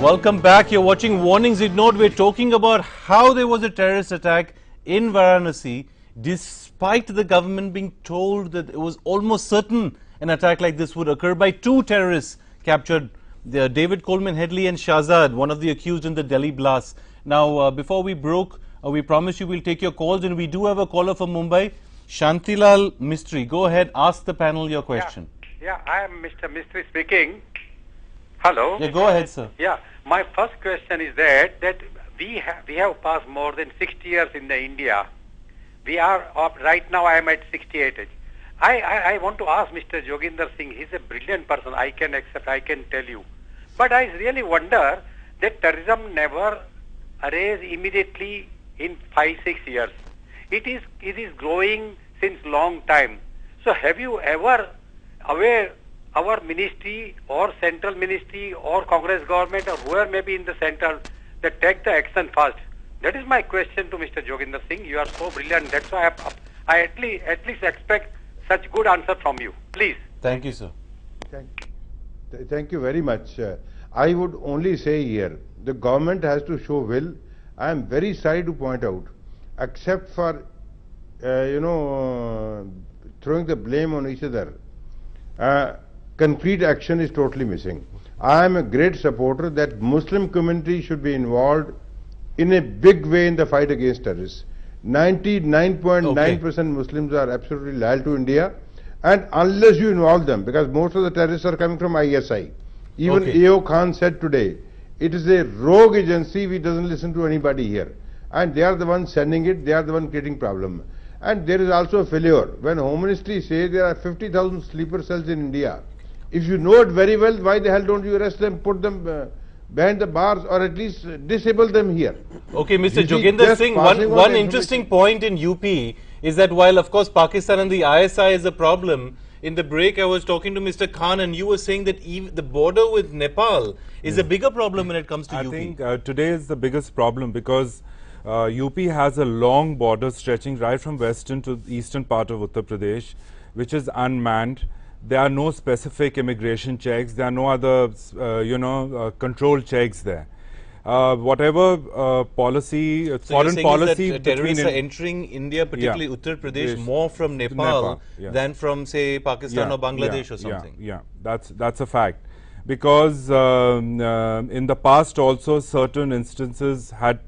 Welcome back. You're watching Warnings Ignored. We're talking about how there was a terrorist attack in Varanasi, despite the government being told that it was almost certain an attack like this would occur by two terrorists captured, David Coleman Headley and Shahzad, one of the accused in the Delhi blast. Now, before we broke, we promised you we'll take your calls, and we do have a caller from Mumbai, Shantilal Mistry. Go ahead, ask the panel your question. Yeah, I am Mr. Mistry speaking. Hello. Yeah, go ahead, sir. Yeah, my first question is that we have passed more than 60 years in the India. We are right now. I am at 68 age. I want to ask Mr. Joginder Singh. He's a brilliant person. I can accept. I can tell you, but I really wonder that terrorism never arose immediately in 5-6 years. It is growing since long time. So have you ever aware our ministry or central ministry or Congress government or whoever may be in the central that take the action first? That is my question to Mr. Joginder Singh. You are so brilliant. That's why I at least expect such good answer from you. Please. Thank you, sir. Thank you very much. I would only say here, the government has to show will. I am very sorry to point out, except for, throwing the blame on each other, concrete action is totally missing. I am a great supporter that Muslim community should be involved in a big way in the fight against terrorists. 99.9% Muslims are absolutely loyal to India, and unless you involve them, because most of the terrorists are coming from ISI. Even AO Khan said today, it is a rogue agency which doesn't listen to anybody here. And they are the ones sending it, they are the ones creating problem. And there is also a failure. When Home Ministry says there are 50,000 sleeper cells in India, if you know it very well, why the hell don't you arrest them, put them behind the bars, or at least disable them here? Okay, Mr. Joginder Singh, one interesting point in UP is that while of course Pakistan and the ISI is a problem, in the break I was talking to Mr. Khan and you were saying that even the border with Nepal is a bigger problem when it comes to UP. I think today is the biggest problem because UP has a long border stretching right from western to the eastern part of Uttar Pradesh, which is unmanned. There are no specific immigration checks. There are no other, control checks there. Whatever policy, foreign policy that terrorists are entering India, particularly Uttar Pradesh, more from Nepal than from, say, Pakistan or Bangladesh or something. Yeah, that's a fact. Because in the past also certain instances have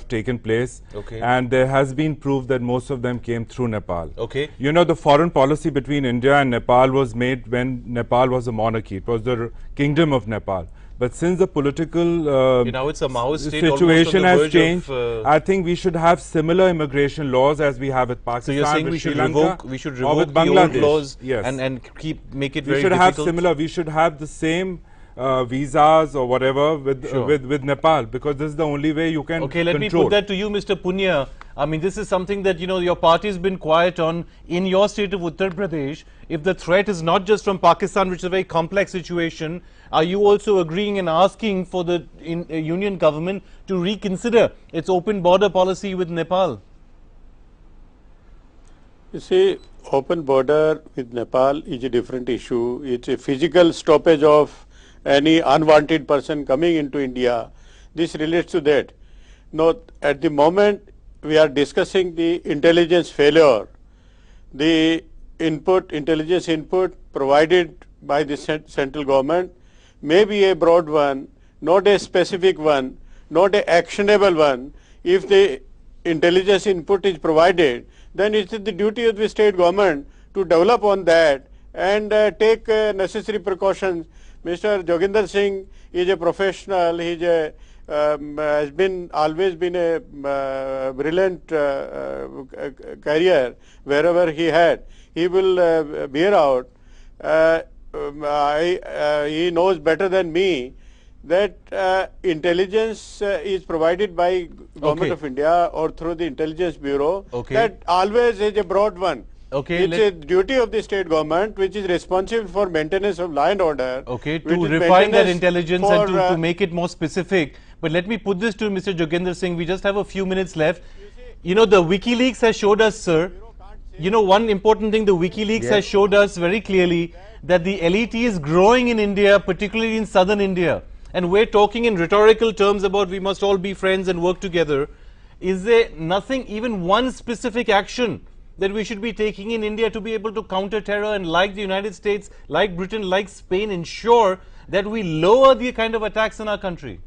taken place, and there has been proof that most of them came through Nepal. You know, the foreign policy between India and Nepal was made when Nepal was a monarchy. It was the kingdom of Nepal. But since the political now it's a Maoist state, situation has changed, I think we should have similar immigration laws as we have with Pakistan. So you're saying we should revoke the old laws and make it very difficult? We should have similar. We should have the same visas or whatever with Nepal, because this is the only way you can let me put that to you, Mr. Punya. I mean, this is something that, your party has been quiet on. In your state of Uttar Pradesh, if the threat is not just from Pakistan, which is a very complex situation, are you also agreeing and asking for the union government to reconsider its open border policy with Nepal? You see, open border with Nepal is a different issue. It's a physical stoppage of any unwanted person coming into India. This relates to that. Now, at the moment, we are discussing the intelligence failure. The intelligence input provided by the central government may be a broad one, not a specific one, not an actionable one. If the intelligence input is provided, then it is the duty of the state government to develop on that and take necessary precautions. Mr. Joginder Singh is a professional. He has always been a brilliant career wherever he had. He will bear out. He knows better than me that intelligence is provided by Government of India or through the Intelligence Bureau. That always is a broad one. It's a duty of the state government which is responsible for maintenance of law and order. To refine that intelligence and to make it more specific. But let me put this to Mr. Joginder Singh. We just have a few minutes left. The WikiLeaks has showed us, sir, one important thing the WikiLeaks has showed us very clearly, that the LET is growing in India, particularly in southern India. and we're talking in rhetorical terms about we must all be friends and work together, is there nothing, even one specific action that we should be taking in India to be able to counter terror and, like the United States, like Britain, like Spain, ensure that we lower the kind of attacks in our country?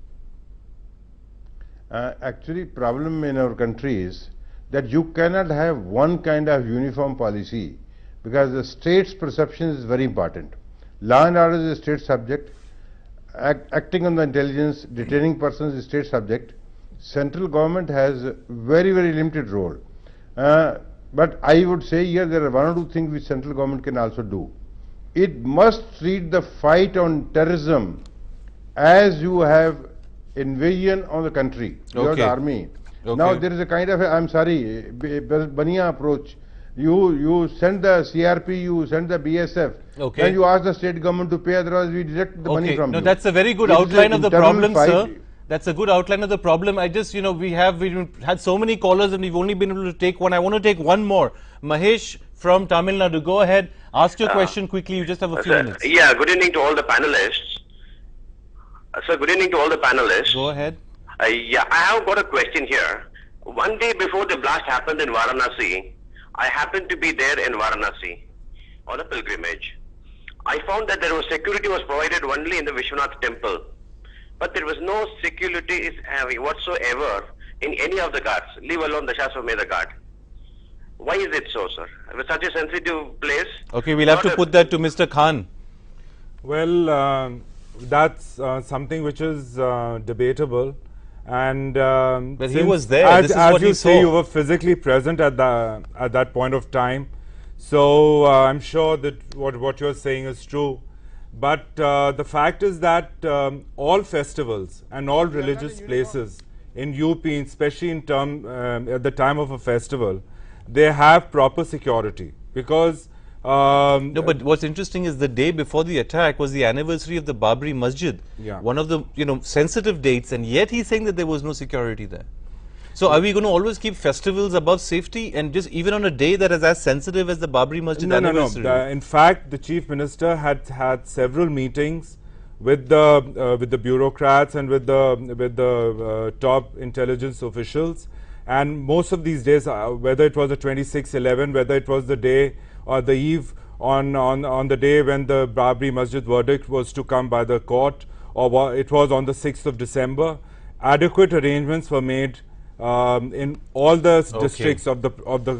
Actually, problem in our country is that you cannot have one kind of uniform policy, because the state's perception is very important. Law and order is a state subject. Acting on the intelligence, detaining persons is state subject. Central government has a very, very limited role. But I would say here there are one or two things which central government can also do. It must treat the fight on terrorism as you have invasion on the country. You are the army. Okay. Now there is a kind of, I'm sorry, Bania approach. You send the CRP, you send the BSF, okay, and you ask the state government to pay, otherwise we direct the money from you. No, that's a very good outline of the problem, sir. That's a good outline of the problem. I just, we had so many callers and we've only been able to take one. I want to take one more. Mahesh from Tamil Nadu, go ahead. Ask your question quickly. You just have a few minutes. Yeah, good evening to all the panelists. Sir, good evening to all the panelists. Go ahead. Yeah, I have got a question here. One day before the blast happened in Varanasi, I happened to be there in Varanasi on a pilgrimage. I found that security was provided only in the Vishwanath temple, but there was no security whatsoever in any of the ghats, leave alone the Shaswamedha Ghat. Why is it so, sir? It was such a sensitive place. Okay, we'll have to put that to Mr. Khan. Well, that's something which is debatable. And but he was there. As, this is as what you he say, saw. you were physically present at that point of time. So I'm sure that what you're saying is true. But the fact is that all festivals and all religious places in UP, especially at the time of a festival, they have proper security, because no, but what's interesting is the day before the attack was the anniversary of the Babri Masjid, one of the sensitive dates, and yet he's saying that there was no security there. So are we going to always keep festivals above safety, and just even on a day that is as sensitive as the Babri Masjid anniversary? No. In fact, the Chief Minister had several meetings with the bureaucrats and with the top intelligence officials, and most of these days, whether it was the 26/11, whether it was the day or the eve on the day when the Babri Masjid verdict was to come by the court, or it was on the 6th of December, adequate arrangements were made in all the districts of the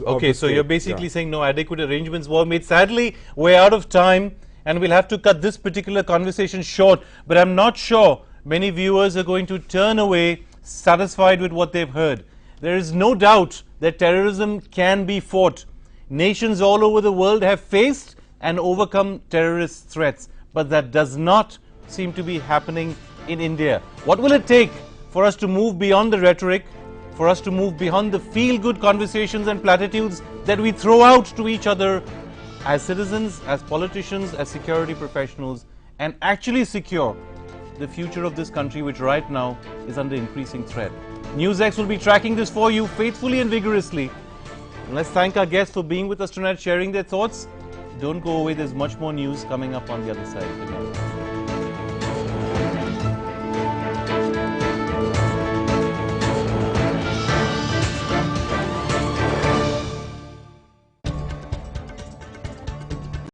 Okay, so you're basically saying no adequate arrangements were made. Sadly, we're out of time and we'll have to cut this particular conversation short, but I'm not sure many viewers are going to turn away satisfied with what they've heard. There is no doubt that terrorism can be fought. Nations all over the world have faced and overcome terrorist threats, but that does not seem to be happening in India. What will it take for us to move beyond the rhetoric, for us to move beyond the feel-good conversations and platitudes that we throw out to each other as citizens, as politicians, as security professionals, and actually secure the future of this country, which right now is under increasing threat? NewsX will be tracking this for you faithfully and vigorously. And let's thank our guests for being with us tonight, sharing their thoughts. Don't go away, there's much more news coming up on the other side. Good night.